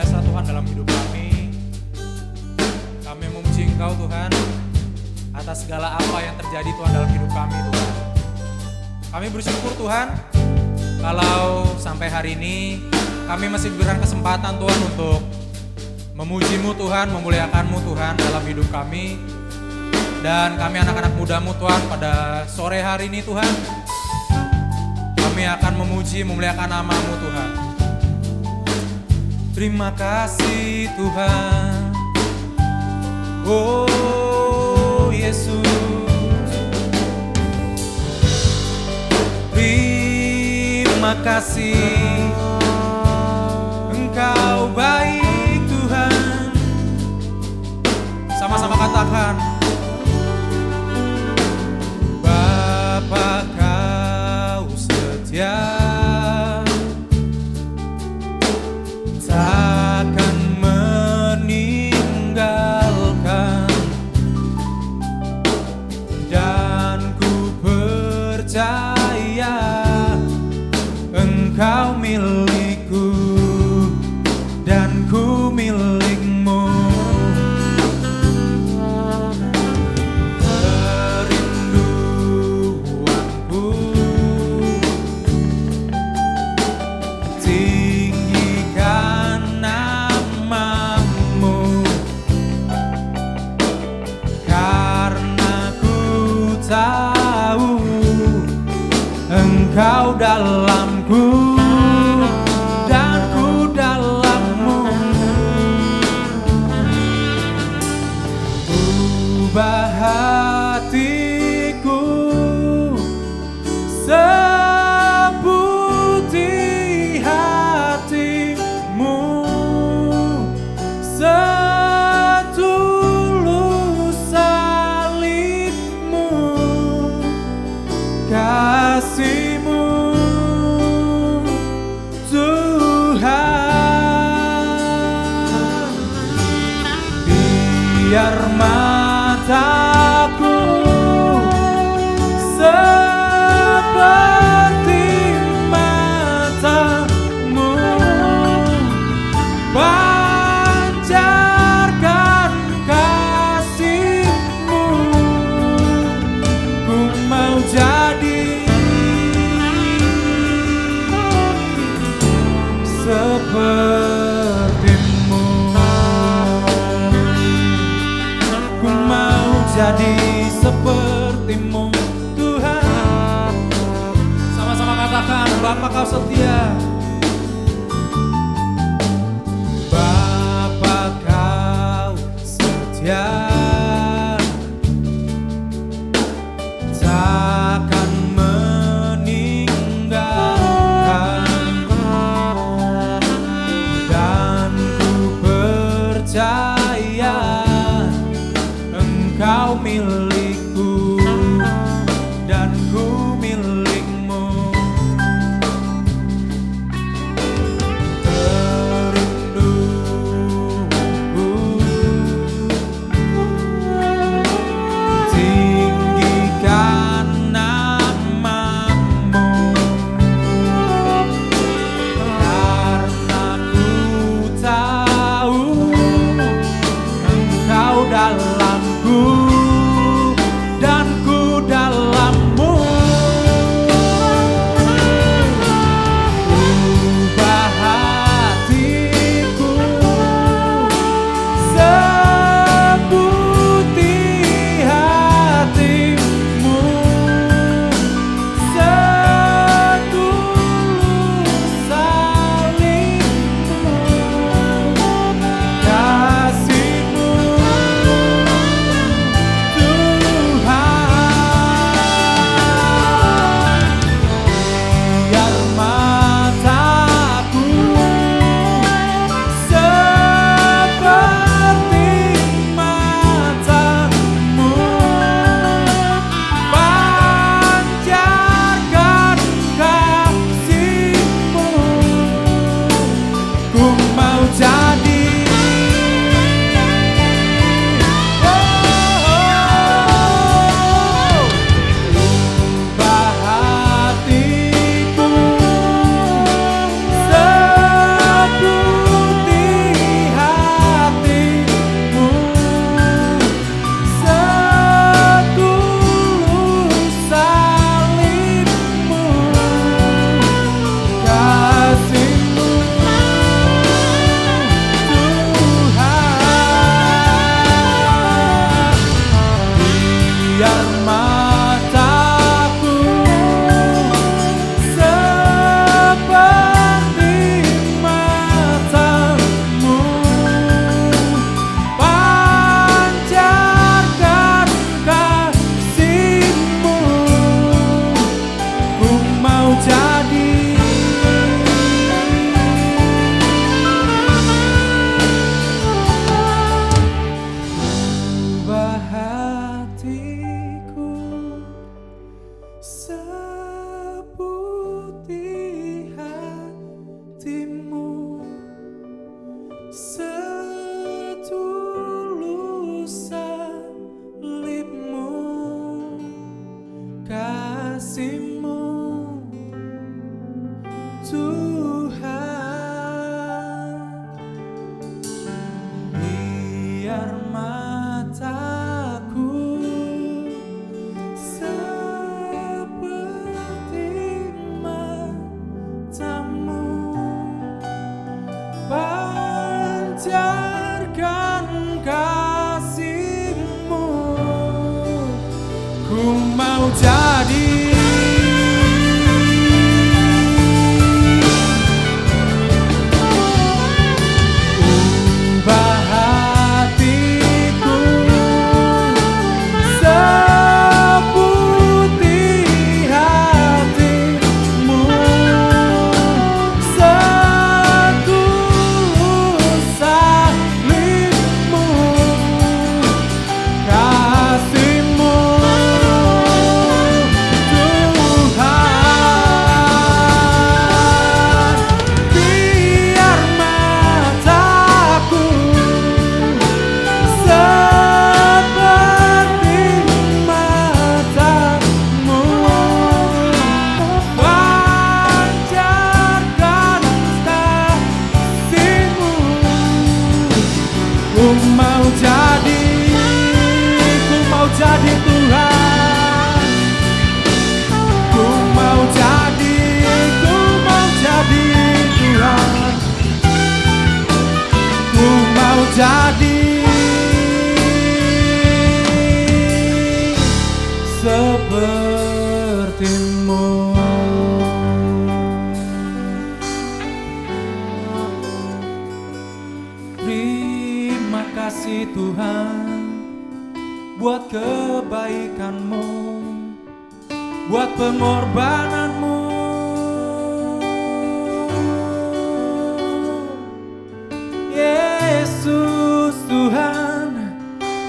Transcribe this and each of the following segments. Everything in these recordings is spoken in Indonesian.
biasa Tuhan dalam hidup kami. Kami memuji Engkau Tuhan atas segala apa yang terjadi Tuhan dalam hidup kami Tuhan. Kami bersyukur Tuhan kalau sampai hari ini kami masih diberikan kesempatan Tuhan untuk memuji-Mu Tuhan, memuliakan-Mu Tuhan dalam hidup kami. Dan kami anak-anak muda-Mu Tuhan pada sore hari ini Tuhan, kami akan memuji, memuliakan nama-Mu Tuhan. Terima kasih Tuhan, oh Yesus. Terima kasih, Engkau baik Tuhan. Sama-sama katakan, Bapa Kau setia, takkan meninggalkan, dan ku percaya Engkau milikku dan ku milik-Mu. Kerinduanku tinggikan nama-Mu, karena ku tahu Engkau dalamku dan ku dalam-Mu. Ubah hatiku seperti hati-Mu, setulus salib-Mu, kasih-Mu Tuhan. Biar mataku seperti mata-Mu, pancarkan kasih-Mu. Ku mau jadi seperti-Mu. setulus salibmu, kasihmu Tuhan. Biar mataku seperti matamu, pancarkan kasihmu. Ku mau jadi jadi Tuhan, ku mau jadi Tuhan, ku mau jadi sepertimu. Terima kasih Tuhan buat kebaikanmu, buat pengorbananmu. Yesus Tuhan,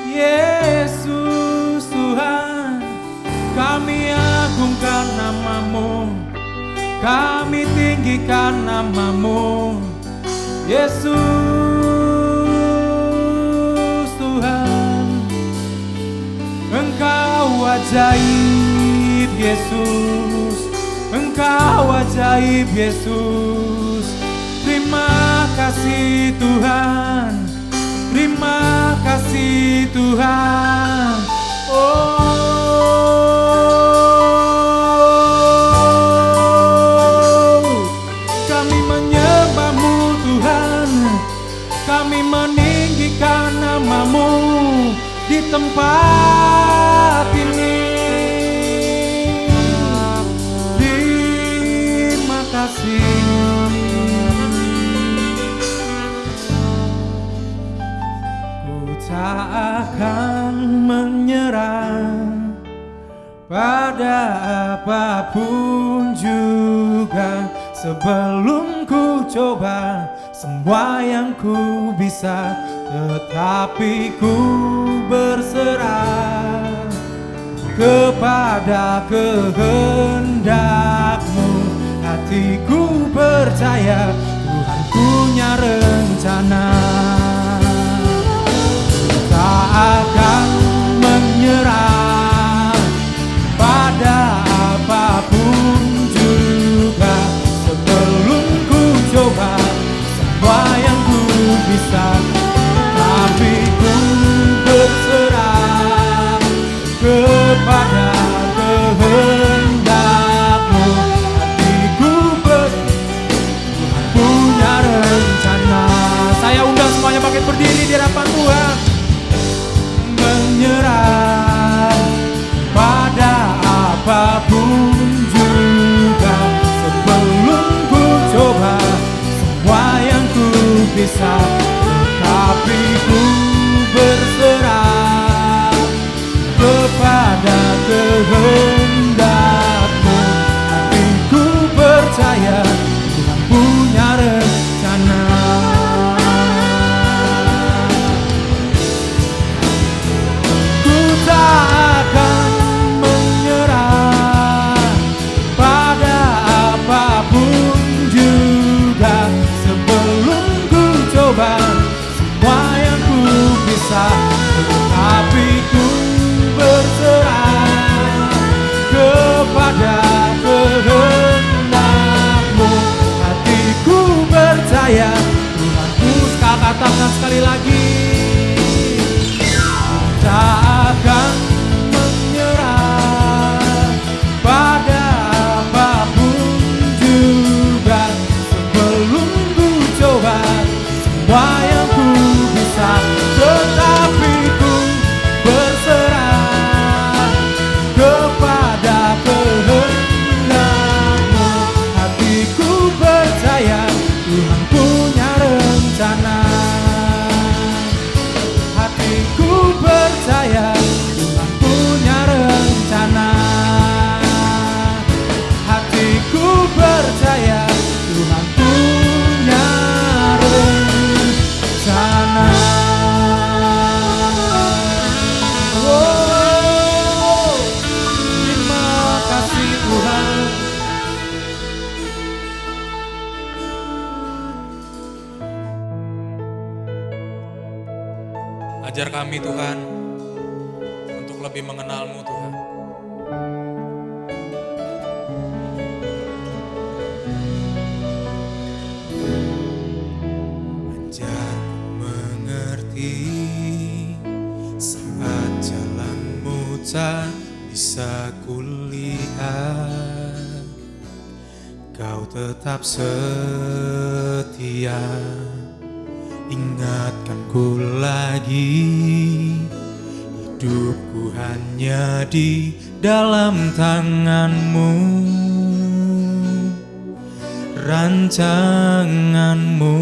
Yesus Tuhan, kami agungkan namamu, kami tinggikan namamu. Yesus Engkau ajaib Yesus, Engkau ajaib Yesus. Terima kasih Tuhan, terima kasih Tuhan. Kami menyembah-Mu Tuhan, kami meninggikan namamu di tempat ini. Terima kasih. Ku tak akan menyerah pada apapun juga, sebelum ku coba semua yang ku bisa, tetapi ku berserah kepada kehendak-Mu. Hatiku percaya Tuhan punya rencana. Tak akan menyerah pada apapun juga, sebelum ku coba semua yang ku bisa, tapi ku berserah kepada kehendak-Mu. Hatiku Tuhan punya rencana. Saya undang semuanya bangkit berdiri di hadapan Tuhan. Menyerah pada apapun juga, sebelum ku coba semua yang ku bisa, tapi ku berserah kepada kehendak-Mu. Hatiku percaya Tuhan punya rencana. Ku tak akan menyerah pada apapun juga, sebelum ku coba bisa, tetapi ku berserah kepada kehendak-Mu. Hatiku percaya, Tuhanku, katakan sekali lagi, tak akan menyerah pada apapun juga. Sebelum ku coba semua yang ku bisa, tetapi ku berserah kepada kehendak-Mu. Hatiku percaya Tuhan punya rencana. Hatiku percaya Tuhan punya rencana. Hatiku percaya Tuhan punya rencana. Oh, terima kasih Tuhan. Ajar kami Tuhan untuk lebih mengenal-Mu Tuhan. Ajarku mengerti saat jalan-Mu tak bisa kulihat. Kau tetap setia, ingatkanku lagi, hidupku hanya di dalam tangan-Mu. Rancangan-Mu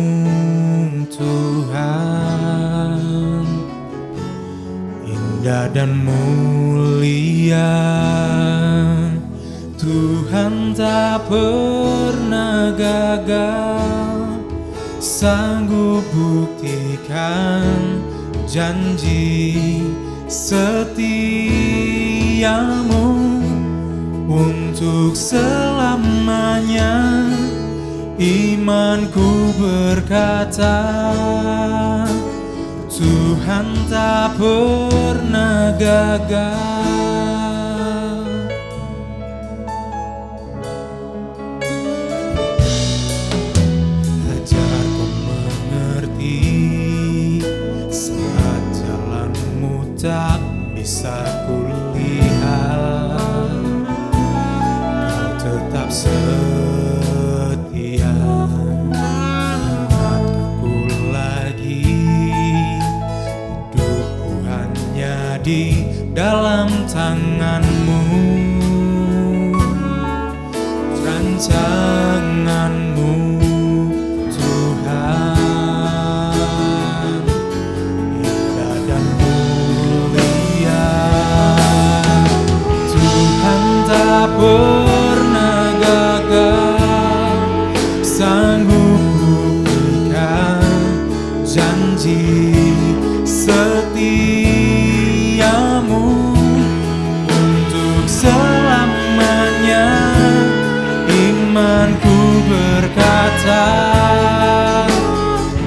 Tuhan, indah dan mulia. Tuhan tak pernah gagal, sanggup buktikan janji setiamu untuk selamanya. Imanku berkata, Tuhan tak pernah gagal. Tak bisa kulihat, Kau tetap setia, ingatkanku lagi, hidupku hanya di dalam tangan-Mu. Rancangan-Mu Tuhan, indah dan tak pernah gagal, sanggup buktikan janji setiamu untuk selamanya. Imanku berkata,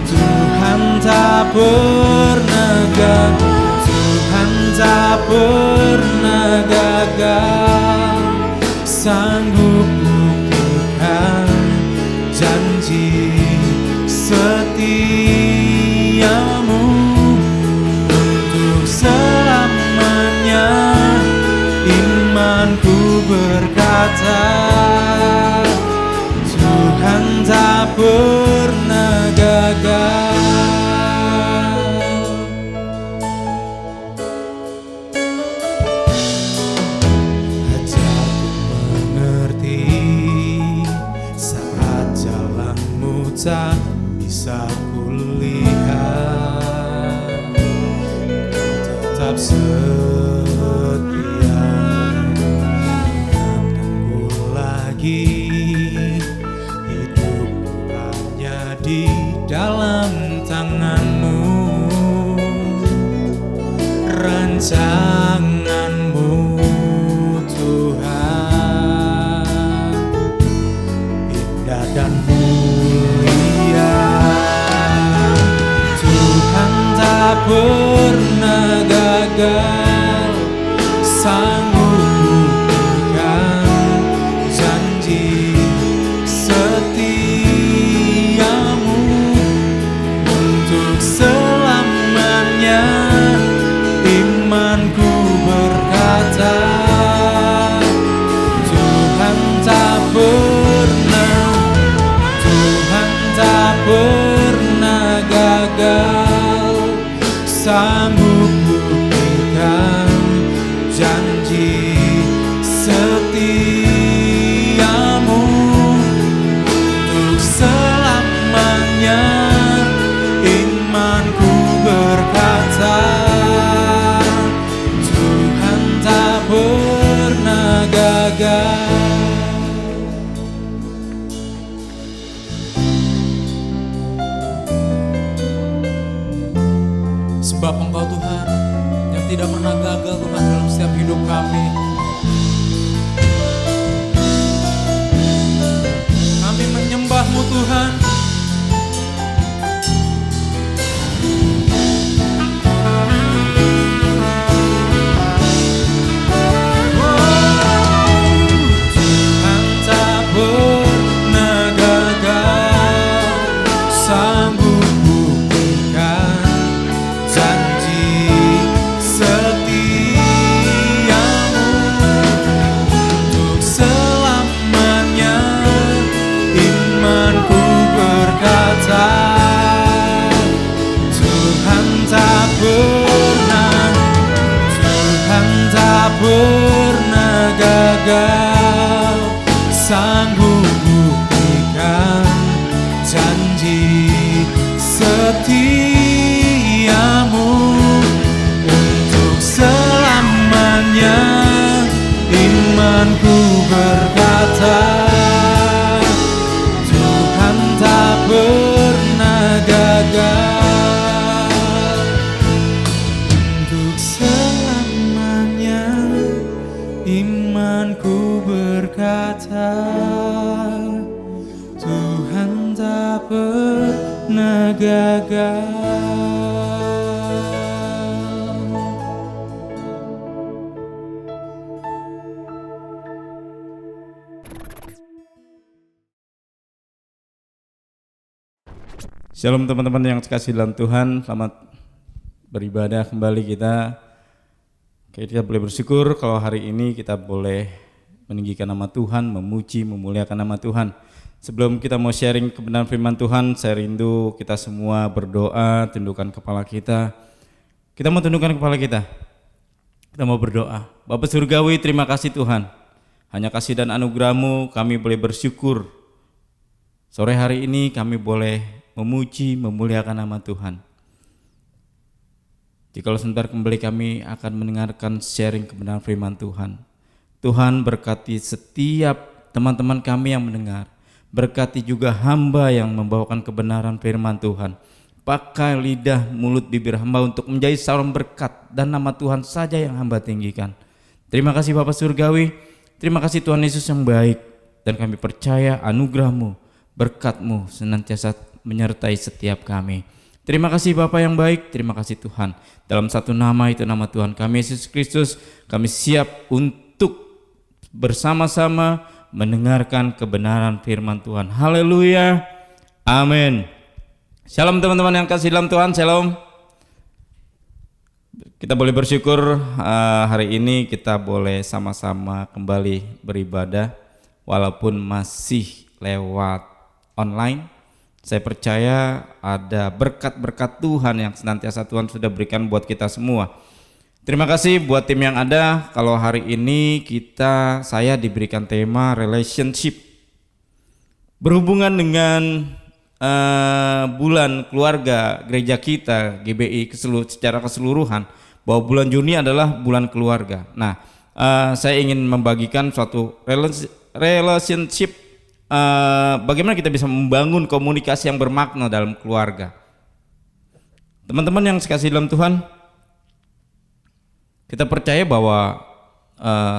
Tuhan tak pernah gagal, Tuhan tak pernah gagal, sanggup buktikan janji setiamu untuk selamanya. Imanku berkata, Tuhan tak pernah gagal. Tak bisa kulihat, Kau tetap setia, ingatkanku lagi, hidupku hanya di dalam tangan-Mu. Rancangan-Mu Tuhan, indah dan mulia. Tuhan tak pernah gagal, sanggup buktikan janji setiamu untuk selamanya. Imanku berkata, Tuhan tak pernah gagal, sanggup buktikan janji setiamu untuk selamanya. Imanku berkata, Tuhan tak pernah gagal. Sebab Engkau Tuhan yang tidak pernah gagal Tuhan dalam setiap hidup kami. Kami menyembah-Mu Tuhan. Tuhan tak pernah gagal, sanggup buktikan janji setiamu untuk selamanya. Imanku berkata, Tuhan tak pernah gagal, sanggup buktikan janji setiamu untuk selamanya. Imanku berkata, Tuhan tak pernah gagal untuk selamanya. Imanku berkata, Tuhan tak pernah gagal. Shalom teman-teman yang kasih dalam Tuhan, selamat beribadah kembali kita. Kita boleh bersyukur kalau hari ini kita boleh meninggikan nama Tuhan, memuji, memuliakan nama Tuhan. Sebelum kita mau sharing kebenaran firman Tuhan, saya rindu kita semua berdoa, tundukkan kepala kita. Kita mau tundukkan kepala kita. Kita mau berdoa. Bapa Surgawi, terima kasih Tuhan. Hanya kasih dan anugerah-Mu kami boleh bersyukur. Sore hari ini kami boleh memuji, memuliakan nama Tuhan. Jikalau sebentar kembali kami akan mendengarkan sharing kebenaran firman Tuhan. Tuhan berkati setiap teman-teman kami yang mendengar. Berkati juga hamba yang membawakan kebenaran firman Tuhan. Pakai lidah, mulut, bibir hamba untuk menjadi saluran berkat dan nama Tuhan saja yang hamba tinggikan. Terima kasih Bapa Surgawi. Terima kasih Tuhan Yesus yang baik. Dan kami percaya anugerah-Mu, berkat-Mu senantiasa menyertai setiap kami. Terima kasih Bapa yang baik, terima kasih Tuhan. Dalam satu nama, itu nama Tuhan kami Yesus Kristus, kami siap untuk bersama-sama mendengarkan kebenaran firman Tuhan. Haleluya, amin. Shalom teman-teman yang kasih dalam Tuhan, shalom. Kita boleh bersyukur hari ini kita boleh sama-sama kembali beribadah walaupun masih lewat online. Saya percaya ada berkat-berkat Tuhan yang senantiasa Tuhan sudah berikan buat kita semua. Terima kasih buat tim yang ada. Kalau hari ini saya diberikan tema relationship. Berhubungan dengan bulan keluarga gereja kita GBI secara keseluruhan, bahwa bulan Juni adalah bulan keluarga. Nah, saya ingin membagikan suatu relationship. Bagaimana kita bisa membangun komunikasi yang bermakna dalam keluarga. Teman-teman yang sekasih dalam Tuhan, kita percaya bahwa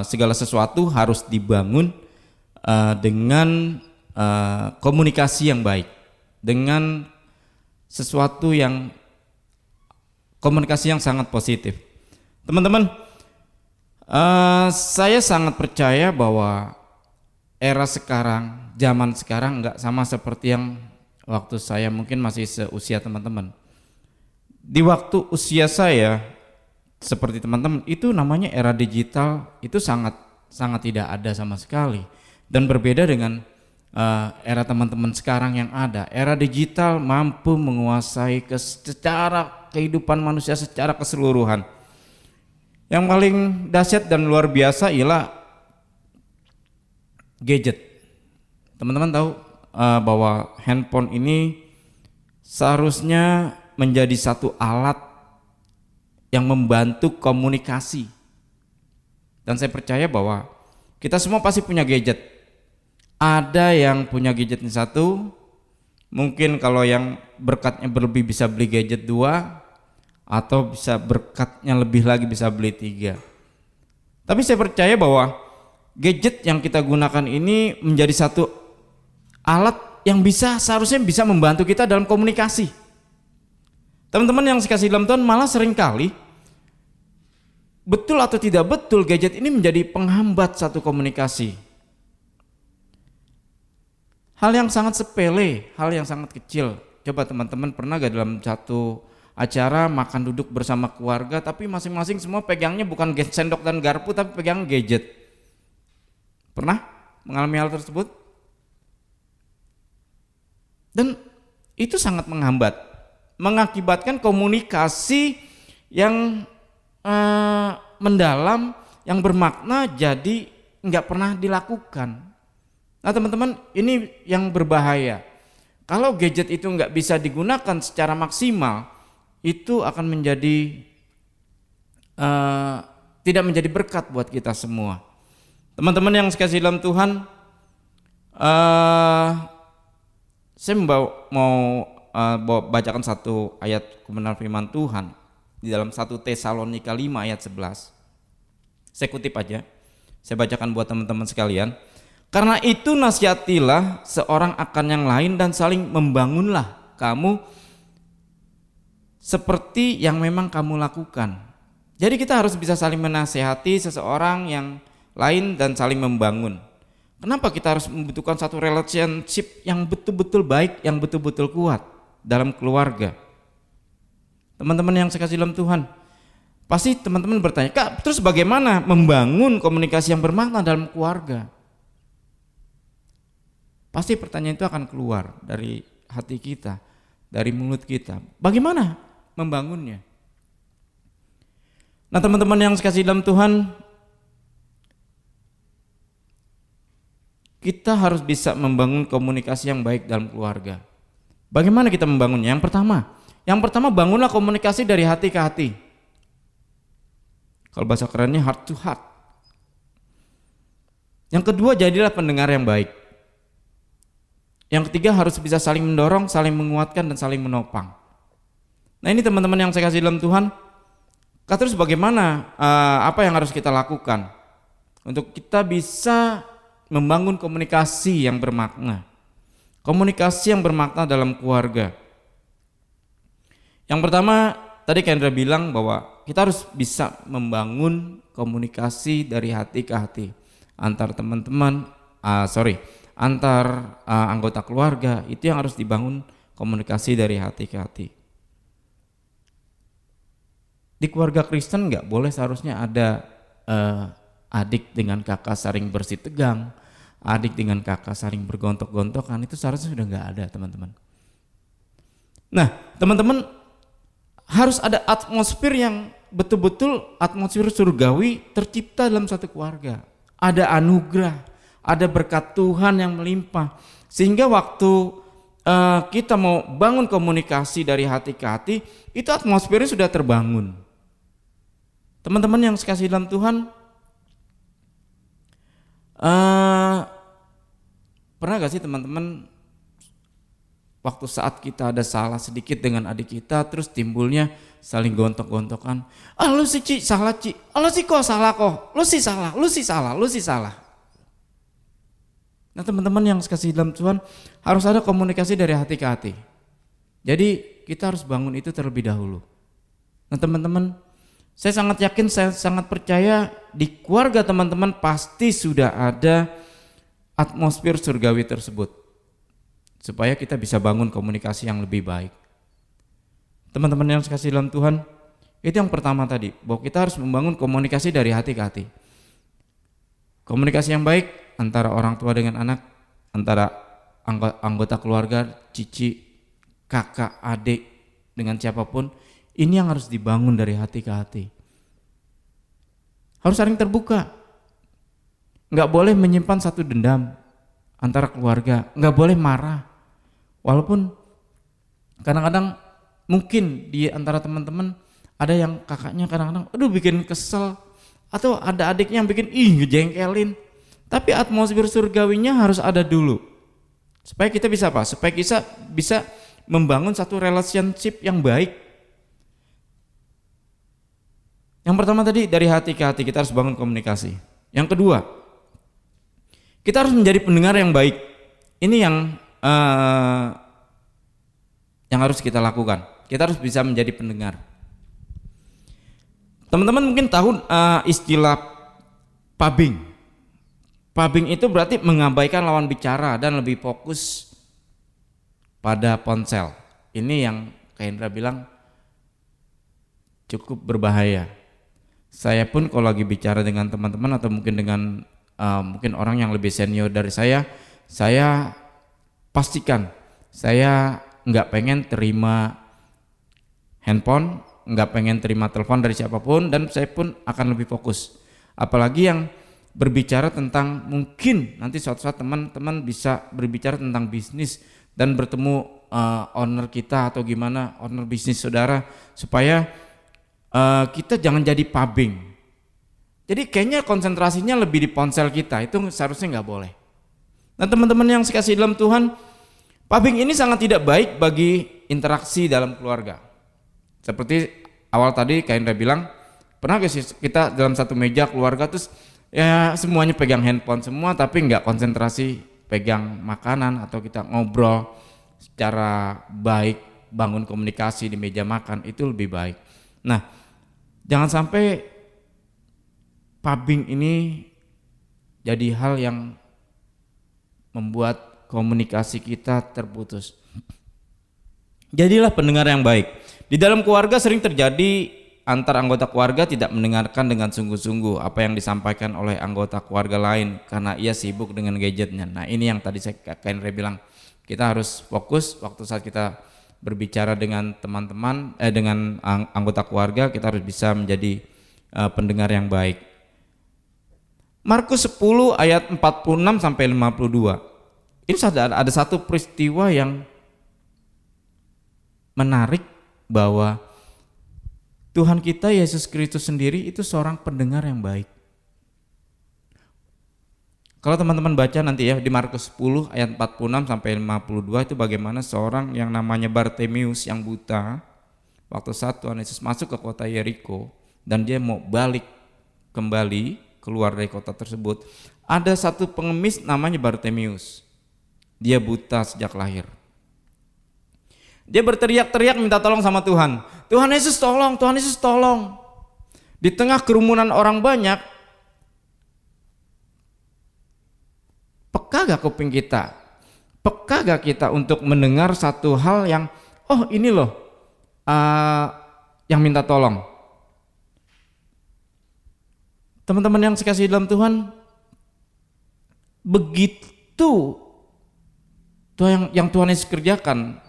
segala sesuatu harus dibangun dengan komunikasi yang baik, dengan sesuatu yang komunikasi yang sangat positif. Teman-teman, saya sangat percaya bahwa era sekarang, zaman sekarang nggak sama seperti yang waktu saya mungkin masih seusia teman-teman. Di waktu usia saya seperti teman-teman itu namanya era digital, itu sangat tidak ada sama sekali, dan berbeda dengan era teman-teman sekarang yang ada. Era digital mampu menguasai secara kehidupan manusia secara keseluruhan. Yang paling dahsyat dan luar biasa ialah gadget. Teman-teman tahu bahwa handphone ini seharusnya menjadi satu alat yang membantu komunikasi. Dan saya percaya bahwa kita semua pasti punya gadget. Ada yang punya gadgetnya satu, mungkin kalau yang berkatnya berlebih bisa beli gadget 2, atau bisa berkatnya lebih lagi bisa beli 3. Tapi saya percaya bahwa gadget yang kita gunakan ini menjadi satu alat yang seharusnya bisa membantu kita dalam komunikasi. Teman-teman yang dikasihi dalam Tuhan, malah seringkali betul atau tidak betul gadget ini menjadi penghambat satu komunikasi. Hal yang sangat sepele, hal yang sangat kecil. Coba teman-teman pernah gak dalam satu acara makan duduk bersama keluarga tapi masing-masing semua pegangnya bukan sendok dan garpu tapi pegang gadget? Pernah mengalami hal tersebut? Dan itu sangat menghambat, mengakibatkan komunikasi yang mendalam, yang bermakna jadi nggak pernah dilakukan. Nah teman-teman, ini yang berbahaya. Kalau gadget itu nggak bisa digunakan secara maksimal, itu akan menjadi tidak menjadi berkat buat kita semua. Teman-teman yang dikasihi dalam Tuhan, saya mau bacakan satu ayat kebenaran firman Tuhan di dalam 1 Tesalonika 5 ayat 11. Saya kutip aja, saya bacakan buat teman-teman sekalian. Karena itu nasihatilah seorang akan yang lain dan saling membangunlah kamu seperti yang memang kamu lakukan. Jadi kita harus bisa saling menasihati seseorang yang lain dan saling membangun. Kenapa kita harus membutuhkan satu relationship yang betul-betul baik, yang betul-betul kuat dalam keluarga? Teman-teman yang saya kasih dalam Tuhan, pasti teman-teman bertanya, Kak, terus bagaimana membangun komunikasi yang bermakna dalam keluarga? Pasti pertanyaan itu akan keluar dari hati kita, dari mulut kita. Bagaimana membangunnya? Nah teman-teman yang sekasih dalam Tuhan, kita harus bisa membangun komunikasi yang baik dalam keluarga. Bagaimana kita membangunnya? Yang pertama bangunlah komunikasi dari hati ke hati. Kalau bahasa kerennya heart to heart. Yang kedua, jadilah pendengar yang baik. Yang ketiga, harus bisa saling mendorong, saling menguatkan, dan saling menopang. Nah ini teman-teman yang saya kasih dalam Tuhan, terus bagaimana, apa yang harus kita lakukan untuk kita bisa membangun komunikasi yang bermakna, komunikasi yang bermakna dalam keluarga. Yang pertama, tadi Kendra bilang bahwa kita harus bisa membangun komunikasi dari hati ke hati antar teman-teman, antar anggota keluarga. Itu yang harus dibangun, komunikasi dari hati ke hati. Di keluarga Kristen nggak boleh seharusnya ada adik dengan kakak saling bersih tegang, adik dengan kakak saling bergontok-gontokan. Itu seharusnya sudah nggak ada, teman-teman. Nah teman-teman, harus ada atmosfer yang betul-betul atmosfer surgawi tercipta dalam satu keluarga. Ada anugerah, ada berkat Tuhan yang melimpah, sehingga waktu kita mau bangun komunikasi dari hati ke hati, itu atmosfernya sudah terbangun. Teman-teman yang sekasih dalam Tuhan, pernah gak sih teman-teman, waktu saat kita ada salah sedikit dengan adik kita, terus timbulnya saling gontok-gontokan. Lu sih Ci, salah Ci. Lu sih kok salah kok. Lu sih salah, lu sih salah, lu sih salah. Nah teman-teman yang kasih dalam Tuhan, harus ada komunikasi dari hati ke hati. Jadi kita harus bangun itu terlebih dahulu. Nah teman-teman, Saya sangat yakin, saya sangat percaya di keluarga teman-teman pasti sudah ada atmosfer surgawi tersebut, supaya kita bisa bangun komunikasi yang lebih baik. Teman-teman yang kasih dalam Tuhan, itu yang pertama tadi, bahwa kita harus membangun komunikasi dari hati ke hati. Komunikasi yang baik antara orang tua dengan anak, antara anggota keluarga, cici, kakak, adik, dengan siapapun, ini yang harus dibangun dari hati ke hati. Harus saling terbuka. Nggak boleh menyimpan satu dendam antara keluarga, nggak boleh marah. Walaupun kadang-kadang mungkin di antara teman-teman ada yang kakaknya kadang-kadang aduh bikin kesel, atau ada adiknya yang bikin ngejengkelin. Tapi atmosfer surgawinya harus ada dulu. Supaya kita bisa apa? Supaya kita bisa membangun satu relationship yang baik. Yang pertama tadi dari hati ke hati, kita harus bangun komunikasi. Yang kedua, kita harus menjadi pendengar yang baik. Ini yang harus kita lakukan. Kita harus bisa menjadi pendengar. Teman-teman mungkin tahu istilah pubbing. Pubbing itu berarti mengabaikan lawan bicara dan lebih fokus pada ponsel. Ini yang Kak Indra bilang cukup berbahaya. Saya pun kalau lagi bicara dengan teman-teman atau mungkin dengan mungkin orang yang lebih senior dari saya pastikan saya nggak pengen terima handphone, nggak pengen terima telepon dari siapapun, dan saya pun akan lebih fokus. Apalagi yang berbicara tentang, mungkin nanti suatu saat teman-teman bisa berbicara tentang bisnis dan bertemu owner kita atau gimana, owner bisnis saudara, supaya kita jangan jadi pubbing. Jadi kayaknya konsentrasinya lebih di ponsel kita, itu seharusnya nggak boleh. Nah teman-teman yang dikasihi dalam Tuhan, pubbing ini sangat tidak baik bagi interaksi dalam keluarga. Seperti awal tadi Kak Indra bilang, pernah gak sih kita dalam satu meja keluarga terus ya semuanya pegang handphone semua, tapi nggak konsentrasi pegang makanan, atau kita ngobrol secara baik, bangun komunikasi di meja makan, itu lebih baik. Nah, jangan sampai pubbing ini jadi hal yang membuat komunikasi kita terputus. Jadilah pendengar yang baik. Di dalam keluarga sering terjadi antar anggota keluarga tidak mendengarkan dengan sungguh-sungguh apa yang disampaikan oleh anggota keluarga lain karena ia sibuk dengan gadgetnya. Nah ini yang tadi Kak Indra bilang, kita harus fokus waktu saat kita berbicara dengan teman-teman, dengan anggota keluarga, kita harus bisa menjadi pendengar yang baik. Markus 10 ayat 46 sampai 52. Ini ada satu peristiwa yang menarik, bahwa Tuhan kita Yesus Kristus sendiri itu seorang pendengar yang baik. Kalau teman-teman baca nanti ya di Markus 10 ayat 46 sampai 52 itu bagaimana seorang yang namanya Bartimius yang buta, waktu saat Tuhan Yesus masuk ke kota Yeriko dan dia mau balik kembali keluar dari kota tersebut, ada satu pengemis namanya Bartimius. Dia buta sejak lahir. Dia berteriak-teriak minta tolong sama Tuhan. Tuhan Yesus tolong, Tuhan Yesus tolong. Di tengah kerumunan orang banyak, peka gak kuping kita? Peka gak kita untuk mendengar satu hal yang, oh ini loh yang minta tolong. Teman-teman yang dikasihi dalam Tuhan, begitu yang Tuhan Yesus kerjakan,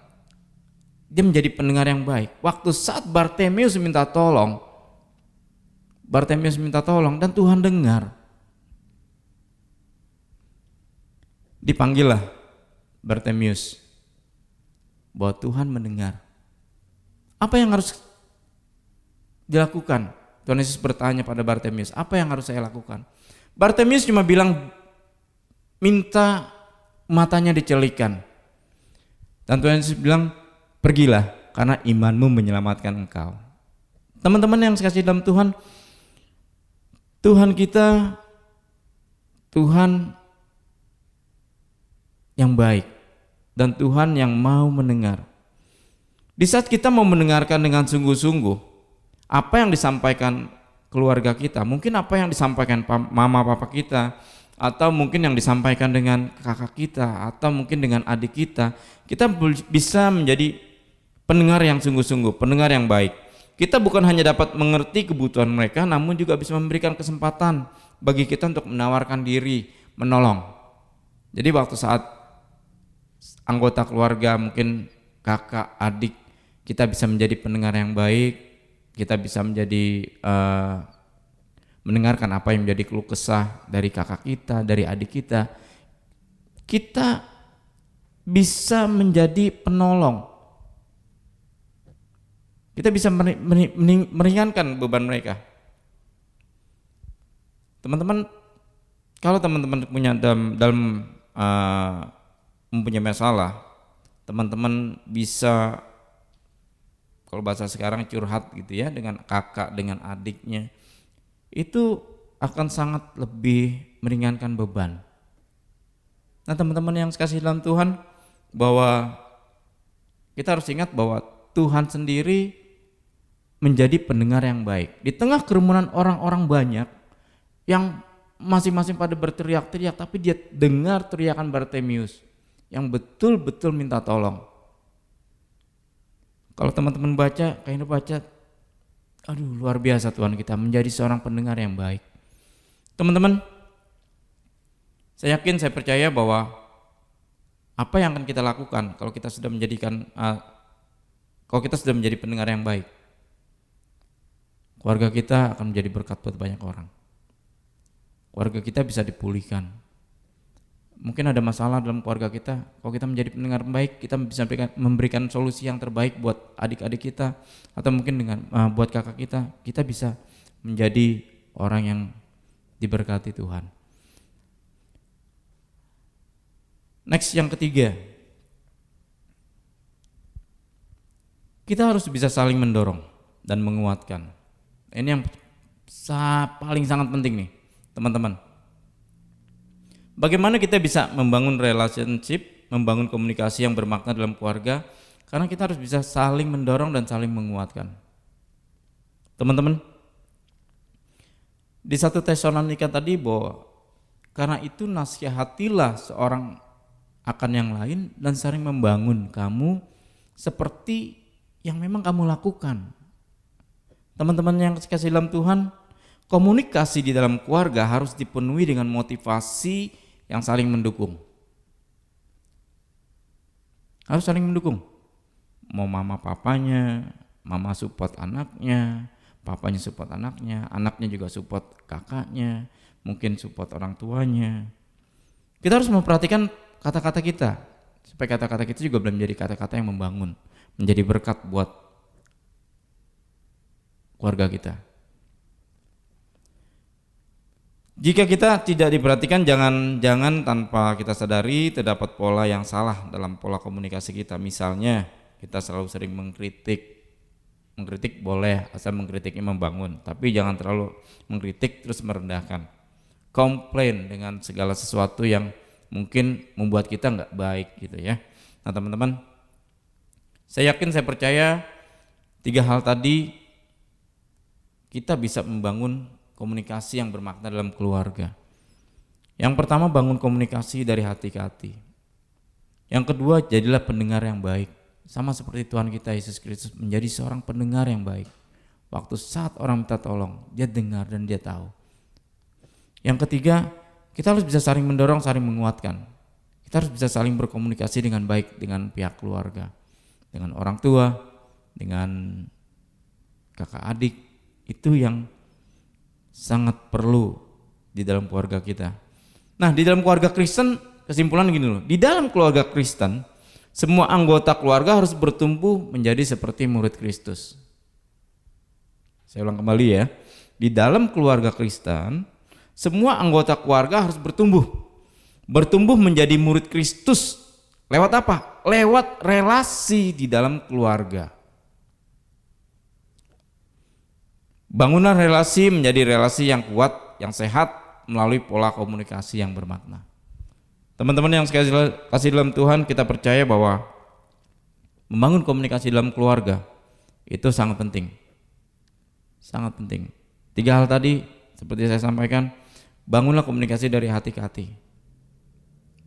dia menjadi pendengar yang baik. Waktu saat Bartimius minta tolong dan Tuhan dengar. Dipanggillah Bartimius, bahwa Tuhan mendengar. Apa yang harus dilakukan? Tuhan Yesus bertanya pada Bartimius, apa yang harus saya lakukan? Bartimius cuma bilang, minta matanya dicelikan. Dan Tuhan Yesus bilang, pergilah karena imanmu menyelamatkan engkau. Teman-teman yang dikasihi dalam Tuhan, Tuhan kita Tuhan yang baik dan Tuhan yang mau mendengar. Di saat kita mau mendengarkan dengan sungguh-sungguh, Apa yang disampaikan keluarga kita, mungkin apa yang disampaikan mama papa kita, atau mungkin yang disampaikan dengan kakak kita, atau mungkin dengan adik kita bisa menjadi pendengar yang sungguh-sungguh, pendengar yang baik. Kita bukan hanya dapat mengerti kebutuhan mereka, namun juga bisa memberikan kesempatan bagi kita untuk menawarkan diri, menolong. Jadi waktu saat anggota keluarga, mungkin kakak, adik, kita bisa menjadi pendengar yang baik, kita bisa menjadi mendengarkan apa yang menjadi keluh kesah dari kakak kita, dari adik kita. Kita bisa menjadi penolong. Kita bisa meringankan beban mereka. Teman-teman, kalau teman-teman punya dalam mempunyai masalah, teman-teman bisa, kalau bahasa sekarang, curhat gitu ya, dengan kakak, dengan adiknya, itu akan sangat lebih meringankan beban. Nah teman-teman yang kasih dalam Tuhan, bahwa kita harus ingat bahwa Tuhan sendiri menjadi pendengar yang baik. Di tengah kerumunan orang-orang banyak yang masing-masing pada berteriak-teriak, tapi dia dengar teriakan Bartimius yang betul-betul minta tolong. Kalau teman-teman baca, kayaknya baca, aduh luar biasa Tuhan kita menjadi seorang pendengar yang baik. Teman-teman, saya yakin, saya percaya bahwa apa yang akan kita lakukan kalau kita sudah menjadi pendengar yang baik, keluarga kita akan menjadi berkat buat banyak orang. Keluarga kita bisa dipulihkan. Mungkin ada masalah dalam keluarga kita, kalau kita menjadi pendengar yang baik, kita bisa memberikan solusi yang terbaik buat adik-adik kita, atau mungkin buat kakak kita bisa menjadi orang yang diberkati Tuhan. Next, yang ketiga, kita harus bisa saling mendorong dan menguatkan. Ini yang paling sangat penting nih, teman-teman. Bagaimana kita bisa membangun relationship, membangun komunikasi yang bermakna dalam keluarga? Karena kita harus bisa saling mendorong dan saling menguatkan. Teman-teman, di 1 Tesalonika tadi, bahwa karena itu nasihatilah seorang akan yang lain dan saling membangun kamu seperti yang memang kamu lakukan. Teman-teman yang kasih dalam Tuhan, komunikasi di dalam keluarga harus dipenuhi dengan motivasi yang saling mendukung. Harus saling mendukung. Mau mama papanya, mama support anaknya, papanya support anaknya, anaknya juga support kakaknya, mungkin support orang tuanya. Kita harus memperhatikan kata-kata kita, supaya kata-kata kita juga menjadi kata-kata yang membangun, menjadi berkat buat keluarga kita. Jika kita tidak diperhatikan, jangan tanpa kita sadari terdapat pola yang salah dalam pola komunikasi kita. Misalnya kita selalu sering mengkritik boleh, asal mengkritiknya membangun, tapi jangan terlalu mengkritik terus merendahkan. Komplain dengan segala sesuatu yang mungkin membuat kita nggak baik gitu ya. Nah teman-teman, saya yakin, saya percaya 3 hal tadi kita bisa membangun komunikasi yang bermakna dalam keluarga. Yang pertama, bangun komunikasi dari hati ke hati. Yang kedua, jadilah pendengar yang baik. Sama seperti Tuhan kita Yesus Kristus menjadi seorang pendengar yang baik. Waktu saat orang minta tolong, dia dengar dan dia tahu. Yang ketiga, kita harus bisa saling mendorong, saling menguatkan. Kita harus bisa saling berkomunikasi dengan baik dengan pihak keluarga, dengan orang tua, dengan kakak adik. Itu yang sangat perlu di dalam keluarga kita. Nah, di dalam keluarga Kristen, kesimpulan gini loh, di dalam keluarga Kristen, semua anggota keluarga harus bertumbuh menjadi seperti murid Kristus. Saya ulang kembali ya, di dalam keluarga Kristen, semua anggota keluarga harus bertumbuh menjadi murid Kristus. Lewat apa? Lewat relasi di dalam keluarga. Bangunlah relasi menjadi relasi yang kuat, yang sehat melalui pola komunikasi yang bermakna. Teman-teman yang kasih dalam Tuhan, kita percaya bahwa membangun komunikasi dalam keluarga itu sangat penting. sangat penting. 3 hal tadi seperti saya sampaikan, bangunlah komunikasi dari hati ke hati.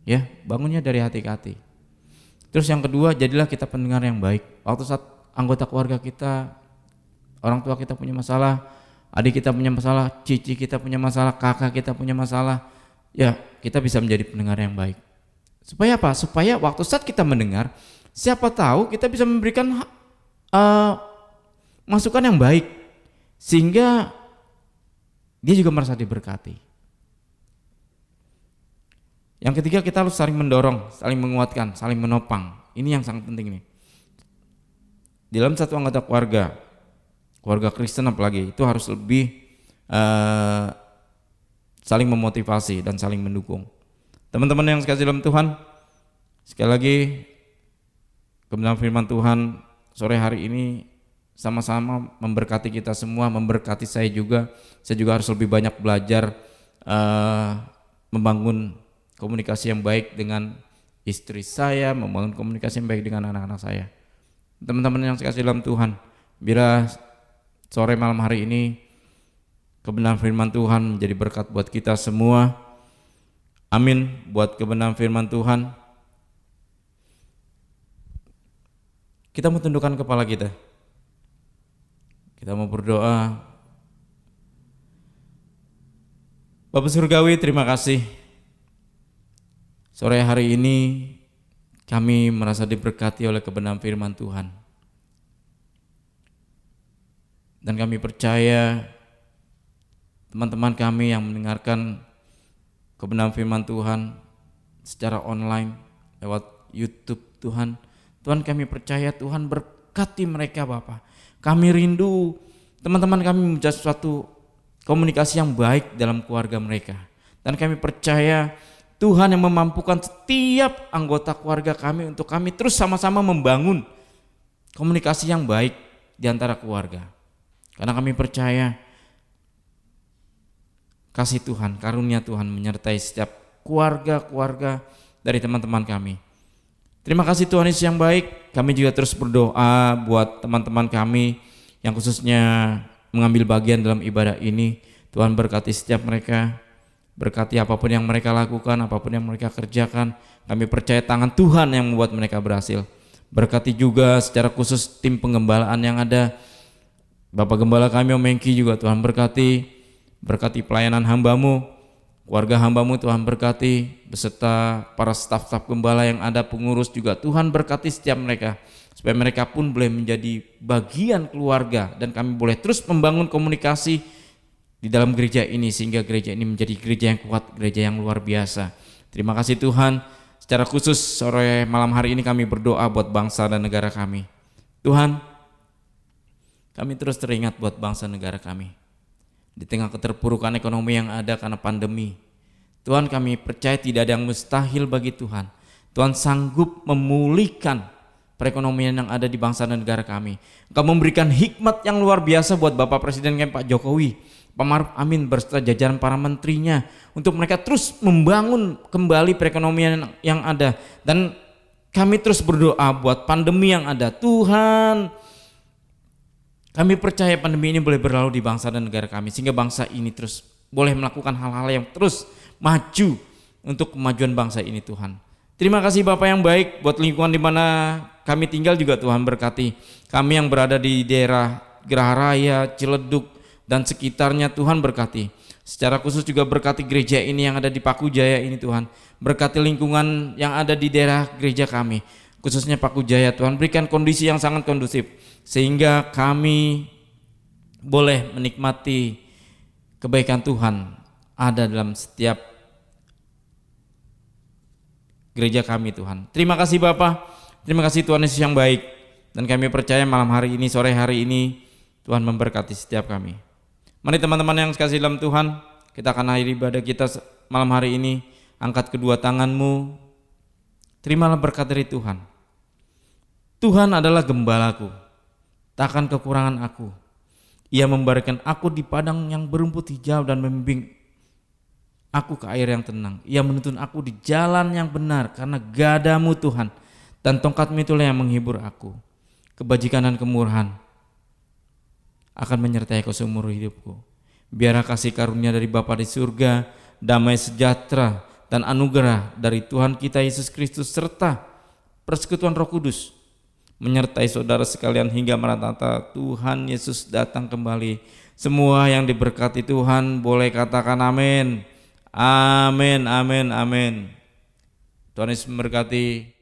Ya, bangunnya dari hati ke hati. Terus yang kedua, jadilah kita pendengar yang baik. Waktu saat anggota keluarga kita, orang tua kita punya masalah, adik kita punya masalah, cici kita punya masalah, kakak kita punya masalah, ya kita bisa menjadi pendengar yang baik. Supaya apa? Supaya waktu saat kita mendengar, siapa tahu kita bisa memberikan masukan yang baik, sehingga dia juga merasa diberkati. Yang ketiga, kita harus saling mendorong, saling menguatkan, saling menopang. Ini yang sangat penting nih. Di dalam satu anggota keluarga Kristen apalagi, itu harus lebih saling memotivasi dan saling mendukung. Teman-teman yang sekasih dalam Tuhan, sekali lagi kebenaran firman Tuhan sore hari ini sama-sama memberkati kita semua, memberkati saya juga. Saya juga harus lebih banyak belajar membangun komunikasi yang baik dengan istri saya, membangun komunikasi yang baik dengan anak-anak saya. Teman-teman yang sekasih dalam Tuhan, biar sore malam hari ini kebenaran firman Tuhan menjadi berkat buat kita semua. Amin buat kebenaran firman Tuhan. Kita mau tundukkan kepala kita. Kita mau berdoa. Bapak Surgawi, terima kasih. Sore hari ini kami merasa diberkati oleh kebenaran firman Tuhan. Dan kami percaya teman-teman kami yang mendengarkan kebenaran firman Tuhan secara online lewat YouTube Tuhan. Tuhan, kami percaya Tuhan berkati mereka Bapak. Kami rindu teman-teman kami menjadi suatu komunikasi yang baik dalam keluarga mereka. Dan kami percaya Tuhan yang memampukan setiap anggota keluarga kami untuk kami terus sama-sama membangun komunikasi yang baik di antara keluarga. Karena kami percaya kasih Tuhan, karunia Tuhan menyertai setiap keluarga-keluarga dari teman-teman kami. Terima kasih Tuhan Yesus yang baik. Kami juga terus berdoa buat teman-teman kami yang khususnya mengambil bagian dalam ibadah ini. Tuhan berkati setiap mereka, berkati apapun yang mereka lakukan, apapun yang mereka kerjakan. Kami percaya tangan Tuhan yang membuat mereka berhasil. Berkati juga secara khusus tim penggembalaan yang ada. Bapak Gembala kami Om Mengki juga Tuhan berkati. Berkati pelayanan hamba-Mu, keluarga hamba-Mu Tuhan berkati, beserta para staf-staf gembala yang ada, pengurus juga Tuhan berkati setiap mereka, supaya mereka pun boleh menjadi bagian keluarga dan kami boleh terus membangun komunikasi di dalam gereja ini sehingga gereja ini menjadi gereja yang kuat, gereja yang luar biasa. Terima kasih Tuhan. Secara khusus sore malam hari ini kami berdoa buat bangsa dan negara kami. Tuhan, kami terus teringat buat bangsa negara kami. Di tengah keterpurukan ekonomi yang ada karena pandemi, Tuhan, kami percaya tidak ada yang mustahil bagi Tuhan. Tuhan sanggup memulihkan perekonomian yang ada di bangsa dan negara kami. Engkau memberikan hikmat yang luar biasa buat Bapak Presiden kami Pak Jokowi, Pak Maruf Amin berserta jajaran para menterinya untuk mereka terus membangun kembali perekonomian yang ada. Dan kami terus berdoa buat pandemi yang ada. Tuhan, kami percaya pandemi ini boleh berlalu di bangsa dan negara kami sehingga bangsa ini terus boleh melakukan hal-hal yang terus maju untuk kemajuan bangsa ini Tuhan. Terima kasih Bapak yang baik buat lingkungan di mana kami tinggal juga Tuhan berkati. Kami yang berada di daerah Geraha Raya, Ciledug dan sekitarnya Tuhan berkati. Secara khusus juga berkati gereja ini yang ada di Paku Jaya ini Tuhan. Berkati lingkungan yang ada di daerah gereja kami, khususnya Paku Jaya Tuhan. Berikan kondisi yang sangat kondusif sehingga kami boleh menikmati kebaikan Tuhan ada dalam setiap gereja kami Tuhan. Terima kasih Bapak, terima kasih Tuhan Yesus yang baik. Dan kami percaya malam hari ini, sore hari ini Tuhan memberkati setiap kami. Mari teman-teman yang sekasih dalam Tuhan, kita akan akhiri ibadah kita malam hari ini. Angkat kedua tanganmu, terimalah berkat dari Tuhan. Tuhan adalah gembalaku, takkan kekurangan aku. Ia membaringkan aku di padang yang berumput hijau dan membimbing aku ke air yang tenang. Ia menuntun aku di jalan yang benar karena gadamu Tuhan, dan tongkatmu itulah yang menghibur aku. Kebajikan dan kemurahan akan menyertai kau seumur hidupku. Biarlah kasih karunia dari Bapa di surga, damai sejahtera dan anugerah dari Tuhan kita Yesus Kristus serta persekutuan Roh Kudus menyertai saudara sekalian hingga maranatha Tuhan Yesus datang kembali. Semua yang diberkati Tuhan boleh katakan amin. Amin, amin, amin. Tuhan Yesus memberkati.